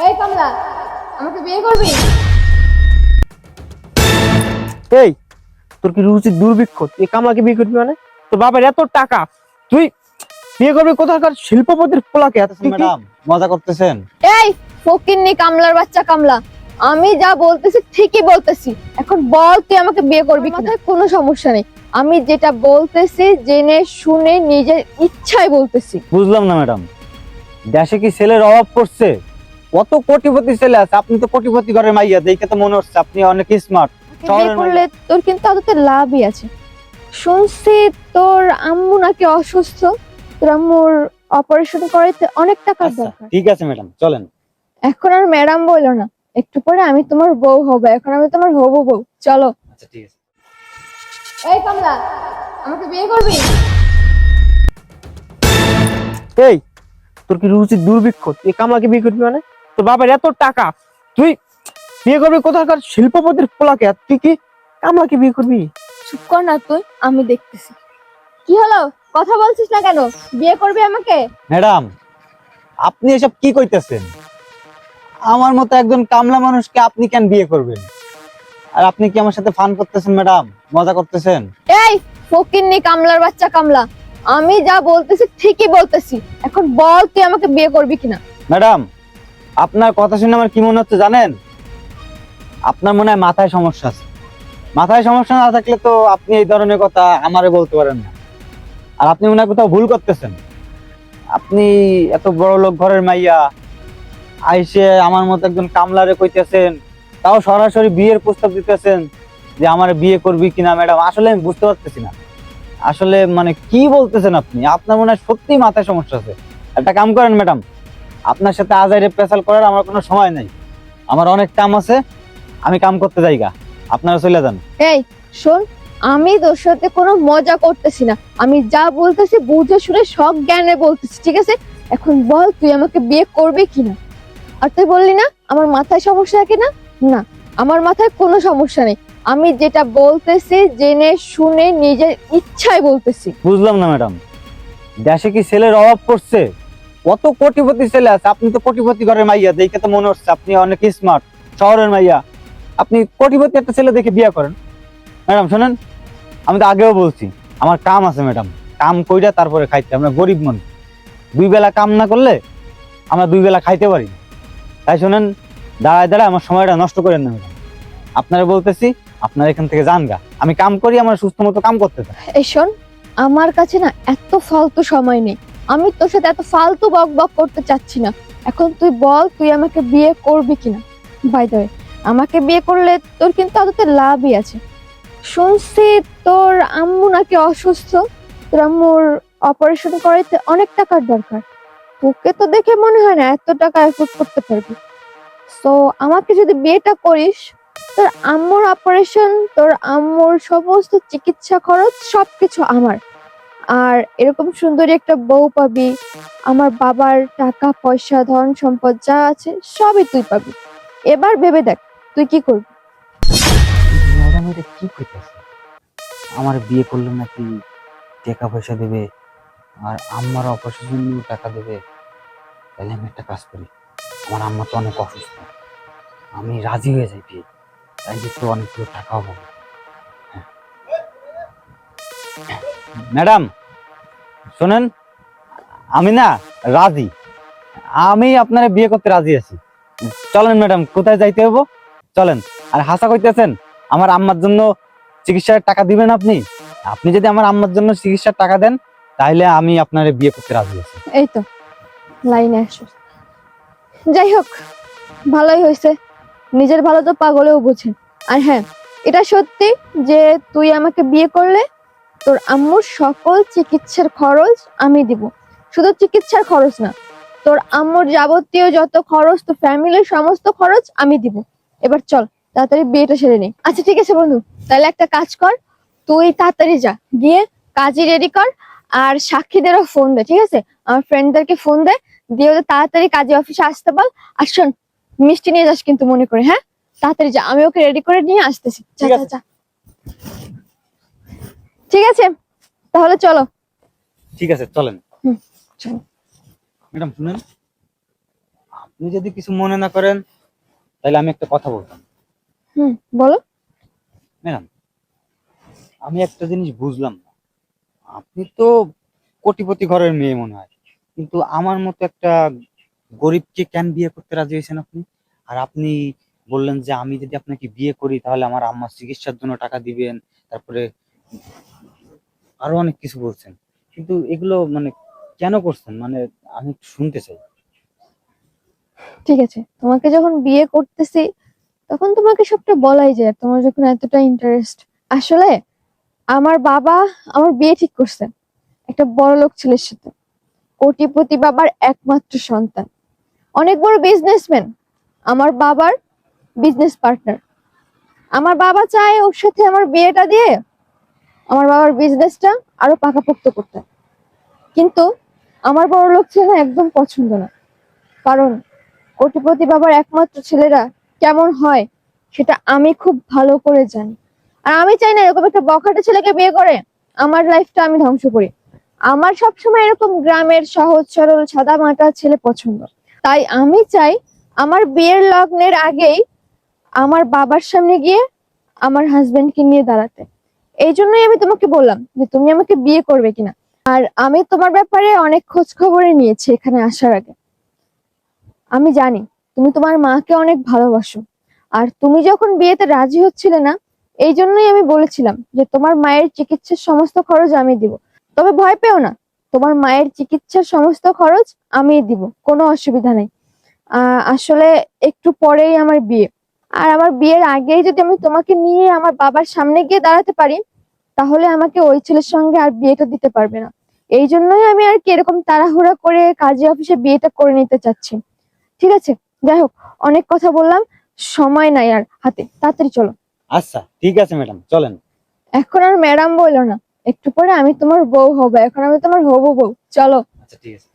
এই কমলা, আমাকে বিয়ে করবি? এই, তোর কি রুচি দুর্ভিক্ষ? তুই কামলাকে বিয়ে করবি মানে? তোর বাবার এত টাকা, তুই বিয়ে করবি কোথাকার শিল্পপতির পোলাকে? ম্যাডাম মজা করতেছেন? এই ফকিন্নি কামলার বাচ্চা কামলা, আমি যা বলতেছি ঠিকই বলতেছি। এখন বল তুই আমাকে বিয়ে করবি কিনা? কোনো সমস্যা নেই, আমি যেটা বলতেছি জেনে শুনে নিজের ইচ্ছায় বলতেছি। বুঝলাম না ম্যাডাম, দেশে কি ছেলের অভাব পড়ছে? কত কোটিপতি ছেলে আছে, আপনি তো কোটিপতি ঘরের মাইয়া, দেখে তো মনে হচ্ছে আপনি অনেক স্মার্ট। বিয়ে করলে তোর কিন্তু আদতে লাভই আছে। শুনছি তোর আম্মু নাকি অসুস্থ, তোর আম্মুর অপারেশন করাইতে অনেক টাকার দরকার। ঠিক আছে ম্যাডাম, চলেন। এখন আর ম্যাডাম বললো না, একটু পরে আমি তোমার বউ হবে, এখন আমি তোমার হবু বউ। চলো। আচ্ছা ঠিক আছে। এই কমলা, আমাকে বিয়ে করবি? এই, তোর কি রুচি দুর্ভিক্ষ? তুই কামলাকে বিয়ে করবি মানে? তোর বাবার এত টাকা, তুই বিয়ে করবি কোথাকার শিল্পপতির পোলাকে? আর তুই কি কামলাকে বিয়ে করবি? চুপ কর না তুই, আমি দেখতেছি। কি হলো, কথা বলছিস না কেন? বিয়ে করবি আমাকে? ম্যাডাম, আপনি এসব কি কইতেছেন? আমার মতো একজন কামলা মানুষকে আপনি কেন বিয়ে করবেন? আর আপনি কি আমার সাথে ফান করতেছেন ম্যাডাম? মজা করতেছেন? এই ফকিন্নি কামলার বাচ্চা কামলা, আমি যা বলতেছি ঠিকই বলতেছি। এখন বল তুই আমাকে বিয়ে করবি কিনা? ম্যাডাম, আপনার কথা শুনে আমার কি মনে হচ্ছে জানেন? আপনার মনে হয় মাথায় সমস্যা আছে। মাথায় সমস্যা না থাকলে তো আপনি এই ধরনের কথা আমারে বলতে পারেন না। আর আপনি মনে হয় কোথাও ভুল করতেছেন। আপনি এত বড় লোক ঘরের মাইয়া, আইসে আমার মতো একজন কামলারে কইতেছেন, তাও সরাসরি বিয়ের প্রস্তাব দিতেছেন যে আমার বিয়ে করবি কিনা। ম্যাডাম, আসলে আমি বুঝতে পারতেছি না, আসলে মানে কি বলতেছেন আপনি? আপনার মনে হয় সত্যি মাথায় সমস্যা আছে। একটা কাম করেন ম্যাডাম, আপনার সাথে আজাইরে পেশাল করার আমার কোনো সময় নেই, আমার অনেক কাম আছে, আমি কাম করতে যাইগা, আপনারা চলে যান। এই শোন, আমি তোর সাথে কোনো মজা করতেছি না, আমি যা বলতেছি বুঝে শুনে সব জ্ঞানে বলতেছি, ঠিক আছে? এখন বল তুই আমাকে বিয়ে করবি কিনা? আর তুই বললি না আমার মাথায় সমস্যা আছে না? না, আমার মাথায় কোনো সমস্যা নেই, আমি যেটা বলতেছি জেনে শুনে নিজের ইচ্ছায় বলতেছি। বুঝলাম না ম্যাডাম, দেশে কি ছেলের অভাব পড়ছে? কত কোটিপতি ছেলে আছে, আপনি তো কোটিপতি ঘরের মাইয়া, দেখে তো মনে হচ্ছে আপনি অনেক স্মার্ট, শহরের মাইয়া। আপনি কোটিপতি একটা ছেলে দেখে বিয়ে করেন। ম্যাডাম শোনেন, আমি তো আগেও বলছি আমার কাম আছে ম্যাডাম, কাম কইরা তারপরে খাইতে। আমরা গরিব মানুষ, দুই বেলা কাম না করলে আমরা দুই বেলা খাইতে পারি না। তাই শোনেন, দাঁড়ায় দাঁড়ায় আমার সময়টা নষ্ট করেন না ম্যাডাম। আপনারা বলতেছি, আপনারা এখান থেকে যান গা, আমি কাম করি, আমার সুস্থ মতো কাম করতে চাই। এই শোন, আমার কাছে না এত ফালতু সময় নেই, আমি তোর সাথে এত ফালতু বক বক করতে চাচ্ছি না। এখন তুই বল তুই আমাকে বিয়ে করবি কিনা? বাই দ্য ওয়ে, আমাকে বিয়ে করলে তোর কিন্তু আদতে লাভই আছে। শুনছি তোর আম্মু নাকি অসুস্থ, তোর আম্মুর অপারেশন করাইতে অনেক টাকার দরকার। তোকে তো দেখে মনে হয় না এত টাকা এফোর্ড করতে পারবি। সো আমাকে যদি বিয়েটা করিস, তোর আম্মুর অপারেশন, তোর আম্মুর সমস্ত চিকিৎসা খরচ সবকিছু আমার। আর এরকম সুন্দরী একটা বউ পাবি, আমার বাবার টাকা পয়সা ধন সম্পদ যা আছে সবই তুই পাবি। এবার ভেবে দেখ তুই কি করবি। ম্যাডাম এটা কি কইতেছে? আমার বিয়ে করলে নাকি টাকা পয়সা দেবে, আর আম্মার অপারেশনের জন্য টাকা দেবে। তাহলে আমি একটা কাজ করি, আমার আম্মা তো অনেক অসুস্থ, আমি রাজি হয়ে যাই বিয়ে, তাই তো অনেকগুলো টাকাও পাবো। হ্যাঁ। ম্যাডাম শোনেন, আমি না রাজি, আমি আপনারা বিয়ে করতে রাজি আছি। চলেন ম্যাডাম, কোথায় যাইতে হবো চলেন। আর হাসা কইতেছেন, আমার আম্মার জন্য চিকিৎসার টাকা দিবেন আপনি? আপনি যদি আমার আম্মার জন্য চিকিৎসার টাকা দেন, তাহলে আমি আপনার বিয়ে করতে রাজি আছি। এই তো লাইনে আসো। যাই হোক, ভালোই হয়েছে, নিজের ভালো তো পাগলেও বুঝে। আর হ্যাঁ, এটা সত্যি যে তুই আমাকে বিয়ে করলে তোর আম্মুর সকল চিকিৎসার খরচ আমি দিব। শুধু চিকিৎসার খরচ না, তোর আম্মুর যাবতীয় যত খরচ, তো ফ্যামিলির সমস্ত খরচ আমি দিব। এবার চল তাড়াতাড়ি বিয়েটা সেরে নেই। আচ্ছা ঠিক আছে বন্ধু, তাহলে একটা কাজ কর, তুই তাড়াতাড়ি যা, গিয়ে কাজী রেডি কর, আর সাক্ষীদেরও ফোন দে, ঠিক আছে? আমার ফ্রেন্ডদেরকে ফোন দে, দিয়ে ওদের তাড়াতাড়ি কাজী অফিসে আসতে বল। আর শোন, মিষ্টি নিয়ে যাস কিন্তু মনে করে, হ্যাঁ? তাড়াতাড়ি যা, আমি ওকে রেডি করে নিয়ে আসতেছি। যা ঠিক যা আছে। যা। ঠিক আছে, তাহলে চলো। ঠিক আছে চলেন। চলো। ম্যাডাম শুনেন, আপনি যদি কিছু মনে না করেন তাহলে আমি একটা কথা বলতাম। বলো। ম্যাডাম, আমি একটা জিনিস বুঝলাম না। আপনি তো কোটিপতি ঘরের মেয়ে মনে হয়, কিন্তু আমার মতো একটা গরিবকে কেন বিয়ে করতে রাজি হয়েছেন আপনি? আর আপনি বললেন যে আমি যদি আপনাকে বিয়ে করি তাহলে আমার আম্মার চিকিৎসার জন্য টাকা দিবেন, তারপরে আরো অনেক কিছু বলছেন। কিন্তু এগুলো মানে কেন করছেন, মানে আমি একটু শুনতে চাই। ঠিক আছে, তোমাকে যখন বিয়ে করতেছি তখন তোমাকে সবটা বলাই যায়, তোমার যখন এতটা ইন্টারেস্ট। আসলে আমার বাবা আমার বিয়ে ঠিক করছে একটা বড়লোক ছেলের সাথে, কোটিপতি বাবার একমাত্র সন্তান, অনেক বড় বিজনেসম্যান, আমার বাবার বিজনেস পার্টনার। আমার বাবা চায় ওর সাথে আমার বিয়েটা দিয়ে আমার বাবার বিজনেসটা আরো পাকাপোক্ত করতে। কিন্তু আমার বড়লোক ছেলে একদম পছন্দ না, কারণ কোটিপতি বাবার একমাত্র ছেলেরা কেমন হয় সেটা আমি খুব ভালো করে জানি। আর আমি চাই না এরকম একটা বখাটে ছেলেকে বিয়ে করে আমার লাইফটা আমি ধ্বংস করি। আমার সবসময় এরকম গ্রামের সহজ সরল সাদা মাটা ছেলে পছন্দ। তাই আমি চাই আমার বিয়ের লগ্নের আগেই আমার বাবার সামনে গিয়ে আমার হাজবেন্ডকে নিয়ে দাঁড়াতে। এই জন্যই আমি তোমাকে বললাম যে তুমি আমাকে বিয়ে করবে কিনা। আর আমি তোমার ব্যাপারে অনেক খোঁজ খবরে নিয়েছি এখানে আসার আগে। আমি জানি তুমি তোমার মাকে অনেক ভালোবাসো। আর তুমি যখন বিয়েতে রাজি হচ্ছিলে না, এই জন্যই আমি বলেছিলাম যে তোমার মায়ের চিকিৎসার সমস্ত খরচ আমি দিব। তবে ভয় পেও না, তোমার মায়ের চিকিৎসার সমস্ত খরচ আমিই দিব, কোনো অসুবিধা নেই। আসলে একটু পরেই আমার বিয়ে। আর আমার বিয়ের আগেই যদি আমি তোমাকে নিয়ে আমার বাবার সামনে গিয়ে দাঁড়াতে পারি, তাহলে আমাকে ওই ছেলের সঙ্গে আর বিয়েটা দিতে পারবে না। এই জন্যই আমি আর কি এরকম তাড়াহুড়া করে কাজী অফিসে বিয়েটা করে নিতে চাচ্ছি। ঠিক আছে, যাই হোক, অনেক কথা বললাম, সময় নাই আর হাতে, তাড়াতাড়ি চলো। আচ্ছা ঠিক আছে ম্যাডাম, চলেন। এখন আর ম্যাডাম বললো না, একটু পরে আমি তোমার বউ হবো, এখন আমি তোমার হবু বউ, চলো। আচ্ছা ঠিক আছে।